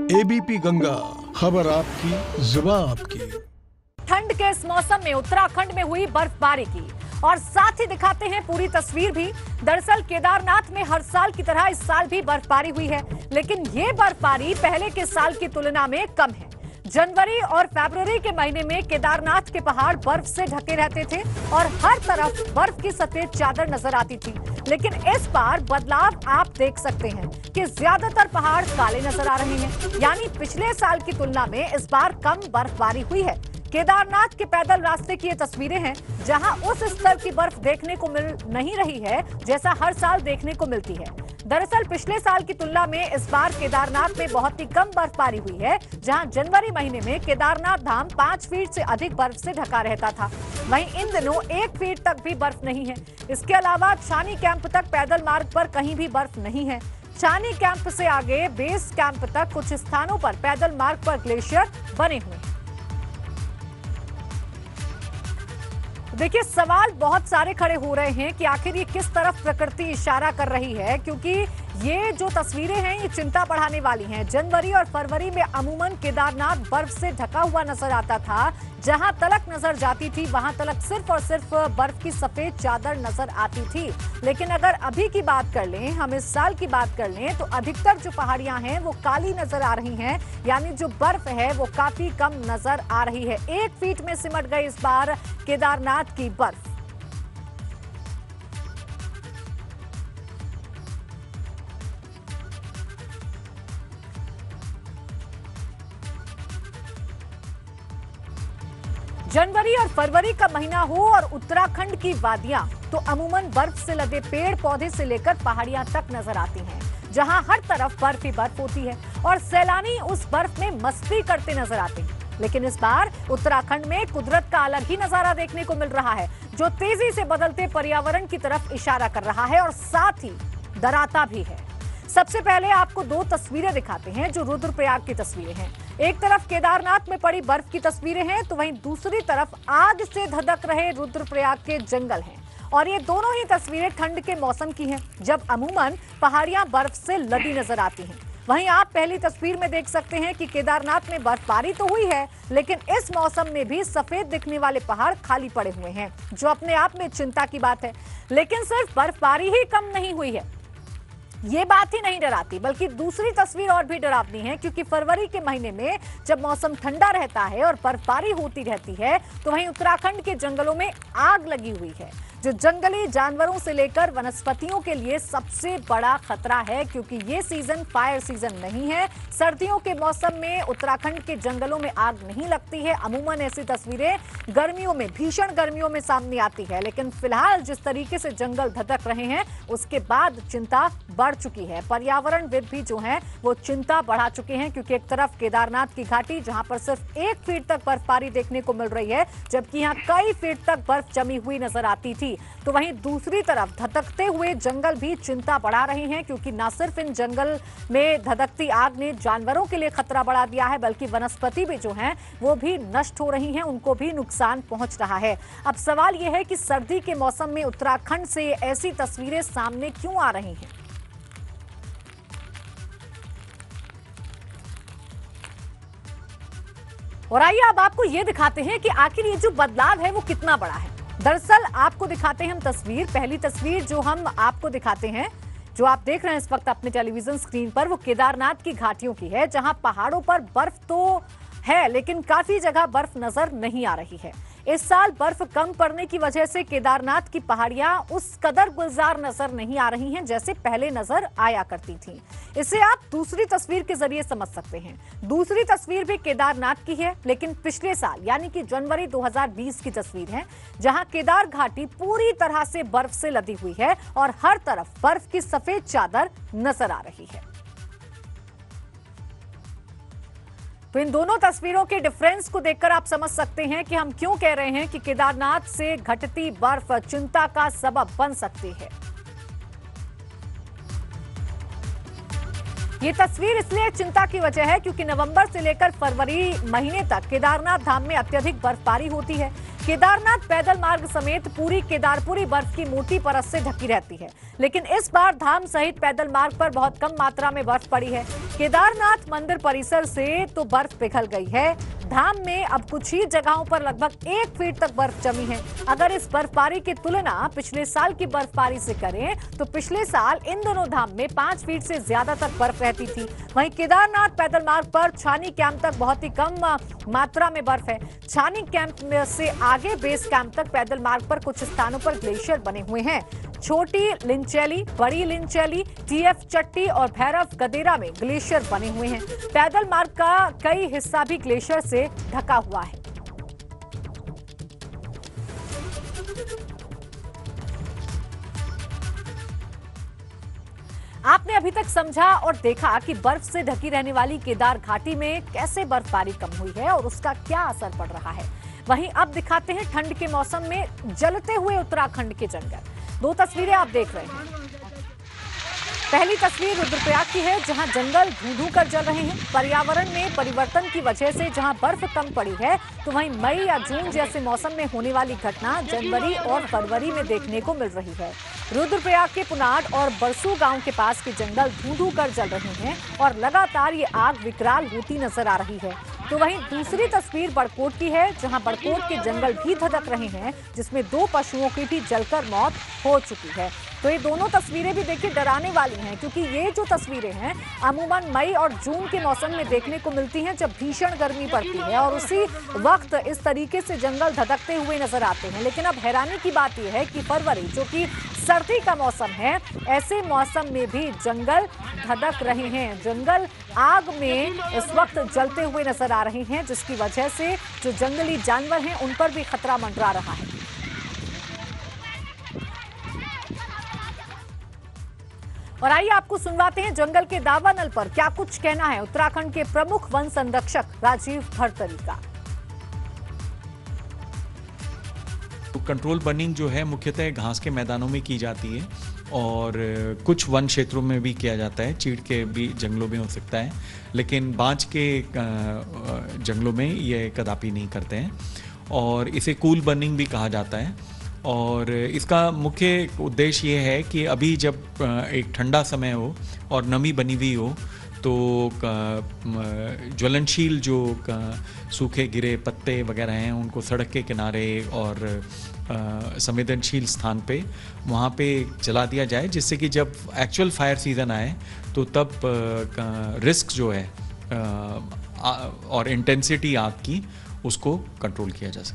ABP Ganga, खबर आपकी, जुबान आपकी। ठंड के इस मौसम में उत्तराखंड में हुई बर्फबारी की और साथ ही दिखाते हैं पूरी तस्वीर भी। दरअसल केदारनाथ में हर साल की तरह इस साल भी बर्फबारी हुई है, लेकिन ये बर्फबारी पहले के साल की तुलना में कम है। जनवरी और फरवरी के महीने में केदारनाथ के पहाड़ बर्फ से ढके रहते थे और हर तरफ बर्फ की सफेद चादर नजर आती थी, लेकिन इस बार बदलाव आप देख सकते हैं कि ज्यादातर पहाड़ काले नजर आ रहे हैं। यानी पिछले साल की तुलना में इस बार कम बर्फबारी हुई है। केदारनाथ के पैदल रास्ते की ये तस्वीरें हैं, जहां उस स्तर की बर्फ देखने को मिल नहीं रही है जैसा हर साल देखने को मिलती है। दरअसल पिछले साल की तुलना में इस बार केदारनाथ में बहुत ही कम बर्फबारी हुई है, जहां जनवरी महीने में केदारनाथ धाम 5 फीट से अधिक बर्फ से ढका रहता था। वहीं इन दिनों 1 फीट तक भी बर्फ नहीं है। इसके अलावा छानी कैंप तक पैदल मार्ग पर कहीं भी बर्फ नहीं है। छानी कैंप से आगे बेस कैंप तक कुछ स्थानों पर पैदल मार्ग पर ग्लेशियर बने हुए हैं। देखिए, सवाल बहुत सारे खड़े हो रहे हैं कि आखिर ये किस तरफ प्रकृति इशारा कर रही है, क्योंकि ये जो तस्वीरें हैं ये चिंता बढ़ाने वाली हैं। जनवरी और फरवरी में अमूमन केदारनाथ बर्फ से ढका हुआ नजर आता था। जहां तलक नजर जाती थी वहां तलक सिर्फ और सिर्फ बर्फ की सफेद चादर नजर आती थी। लेकिन अगर अभी की बात कर लें, हम इस साल की बात कर लें, तो अधिकतर जो पहाड़ियां हैं वो काली नजर आ रही हैं। यानी जो बर्फ है वो काफी कम नजर आ रही है। 1 फीट में सिमट गई इस बार केदारनाथ की बर्फ। जनवरी और फरवरी का महीना हो और उत्तराखंड की वादियां तो अमूमन बर्फ से लदे पेड़ पौधे से लेकर पहाड़ियां तक नजर आती हैं, जहां हर तरफ बर्फ ही बर्फ होती है और सैलानी उस बर्फ में मस्ती करते नजर आते हैं। लेकिन इस बार उत्तराखंड में कुदरत का अलग ही नजारा देखने को मिल रहा है, जो तेजी से बदलते पर्यावरण की तरफ इशारा कर रहा है और साथ ही डराता भी है। सबसे पहले आपको 2 तस्वीरें दिखाते हैं जो रुद्रप्रयाग की तस्वीरें हैं। एक तरफ केदारनाथ में पड़ी बर्फ की तस्वीरें हैं, तो वहीं दूसरी तरफ आग से धधक रहे रुद्रप्रयाग के जंगल हैं। और ये दोनों ही तस्वीरें ठंड के मौसम की हैं, जब अमूमन पहाड़ियां बर्फ से लदी नजर आती हैं। वहीं आप पहली तस्वीर में देख सकते हैं कि केदारनाथ में बर्फबारी तो हुई है, लेकिन इस मौसम में भी सफेद दिखने वाले पहाड़ खाली पड़े हुए हैं, जो अपने आप में चिंता की बात है। लेकिन सिर्फ बर्फबारी ही कम नहीं हुई है, ये बात ही नहीं डराती, बल्कि दूसरी तस्वीर और भी डरावनी है, क्योंकि फरवरी के महीने में जब मौसम ठंडा रहता है और बर्फबारी होती रहती है, तो वहीं उत्तराखंड के जंगलों में आग लगी हुई है, जो जंगली जानवरों से लेकर वनस्पतियों के लिए सबसे बड़ा खतरा है, क्योंकि ये सीजन फायर सीजन नहीं है। सर्दियों के मौसम में उत्तराखंड के जंगलों में आग नहीं लगती है। अमूमन ऐसी तस्वीरें गर्मियों में, भीषण गर्मियों में सामने आती है, लेकिन फिलहाल जिस तरीके से जंगल धधक रहे हैं उसके बाद चिंता बढ़ चुकी है। पर्यावरणविद भी जो हैं वो चिंता बढ़ा चुके हैं, क्योंकि एक तरफ केदारनाथ की घाटी जहां पर सिर्फ 1 फीट तक बर्फबारी देखने को मिल रही है, जबकि यहां कई फीट तक बर्फ जमी हुई नजर आती थी, तो वहीं दूसरी तरफ धधकते हुए जंगल भी चिंता बढ़ा रहे हैं, क्योंकि न सिर्फ इन जंगल में धधकती आग ने जानवरों के लिए खतरा बढ़ा दिया है, बल्कि वनस्पति भी जो हैं वो भी नष्ट हो रही हैं, उनको भी नुकसान पहुंच रहा है। अब सवाल यह है कि सर्दी के मौसम में उत्तराखंड से ऐसी तस्वीरें सामने क्यों आ रही हैं? और आइए अब आपको ये दिखाते हैं कि आखिर ये जो बदलाव है वो कितना बड़ा है। दरअसल आपको दिखाते हैं हम तस्वीर। पहली तस्वीर जो हम आपको दिखाते हैं, जो आप देख रहे हैं इस वक्त अपने टेलीविजन स्क्रीन पर, वो केदारनाथ की घाटियों की है, जहां पहाड़ों पर बर्फ तो है लेकिन काफी जगह बर्फ नजर नहीं आ रही है। इस साल बर्फ कम पड़ने की वजह से केदारनाथ की पहाड़ियां उस कदर गुलजार नजर नहीं आ रही हैं जैसे पहले नजर आया करती थीं। इसे आप दूसरी तस्वीर के जरिए समझ सकते हैं। दूसरी तस्वीर भी केदारनाथ की है, लेकिन पिछले साल यानी कि जनवरी 2020 की तस्वीर है, जहां केदार घाटी पूरी तरह से बर्फ से लदी हुई है और हर तरफ बर्फ की सफेद चादर नजर आ रही है। तो इन दोनों तस्वीरों के डिफरेंस को देखकर आप समझ सकते हैं कि हम क्यों कह रहे हैं कि केदारनाथ से घटती बर्फ चिंता का सबब बन सकती है। ये तस्वीर इसलिए चिंता की वजह है क्योंकि नवंबर से लेकर फरवरी महीने तक केदारनाथ धाम में अत्यधिक बर्फबारी होती है। केदारनाथ पैदल मार्ग समेत पूरी केदारपुरी बर्फ की मोटी परत से ढकी रहती है, लेकिन इस बार धाम सहित पैदल मार्ग पर बहुत कम मात्रा में बर्फ पड़ी है। केदारनाथ मंदिर परिसर से तो बर्फ पिघल गई है, धाम में अब कुछ ही जगहों पर लगभग 1 फीट तक बर्फ जमी है। अगर इस बर्फबारी की तुलना पिछले साल की बर्फबारी से करें तो पिछले साल इन दोनों धाम में 5 फीट से ज्यादा तक बर्फ रहती थी। वहीं केदारनाथ पैदल मार्ग पर छानी कैंप तक बहुत ही कम मात्रा में बर्फ है। छानी कैंप से आगे बेस कैंप तक पैदल मार्ग पर कुछ स्थानों पर ग्लेशियर बने हुए हैं। छोटी लिंचैली, बड़ी लिंचैली, टीएफ चट्टी और भैरव गदेरा में ग्लेशियर बने हुए हैं। पैदल मार्ग का कई हिस्सा भी ग्लेशियर से ढका हुआ है। आपने अभी तक समझा और देखा कि बर्फ से ढकी रहने वाली केदार घाटी में कैसे बर्फबारी कम हुई है और उसका क्या असर पड़ रहा है। वहीं अब दिखाते हैं ठंड के मौसम में जलते हुए उत्तराखंड के जंगल। 2 तस्वीरें आप देख रहे हैं। पहली तस्वीर रुद्रप्रयाग की है, जहां जंगल धू-धू कर जल रहे हैं। पर्यावरण में परिवर्तन की वजह से जहां बर्फ कम पड़ी है, तो वहीं मई या जून जैसे मौसम में होने वाली घटना जनवरी और फरवरी में देखने को मिल रही है। रुद्रप्रयाग के पुनाड और बरसू गांव के पास के जंगल धू-धू कर जल रहे हैं और लगातार ये आग विकराल होती नजर आ रही है। तो वहीं दूसरी तस्वीर बड़कोट की है, जहां बड़कोट के जंगल भी धधक रहे हैं, जिसमें 2 पशुओं की भी जलकर मौत हो चुकी है। तो ये दोनों तस्वीरें भी देखिए डराने वाली हैं, क्योंकि ये जो तस्वीरें हैं अमूमन मई और जून के मौसम में देखने को मिलती हैं, जब भीषण गर्मी पड़ती है और उसी वक्त इस तरीके से जंगल धधकते हुए नजर आते हैं। लेकिन अब हैरानी की बात यह है कि फरवरी, जो कि सर्दी का मौसम है, ऐसे मौसम में भी जंगल धधक रहे हैं। जंगल आग में इस वक्त जलते हुए नजर आ रहे हैं, जिसकी वजह से जो जंगली जानवर हैं उन पर भी खतरा मंडरा रहा है। और आइए आपको सुनवाते हैं जंगल के दावानल पर क्या कुछ कहना है उत्तराखंड के प्रमुख वन संरक्षक राजीव भरतरी का। कंट्रोल बर्निंग जो है मुख्यतः घास के मैदानों में की जाती है और कुछ वन क्षेत्रों में भी किया जाता है, चीड़ के भी जंगलों में हो सकता है, लेकिन बांज के जंगलों में ये कदापि नहीं करते हैं और इसे कूल बर्निंग भी कहा जाता है। और इसका मुख्य उद्देश्य ये है कि अभी जब एक ठंडा समय हो और नमी बनी हुई हो तो ज्वलनशील जो सूखे गिरे पत्ते वगैरह हैं उनको सड़क के किनारे और संवेदनशील स्थान पे वहाँ पे जला दिया जाए, जिससे कि जब एक्चुअल फायर सीज़न आए तो तब रिस्क जो है और इंटेंसिटी आग की उसको कंट्रोल किया जा सके।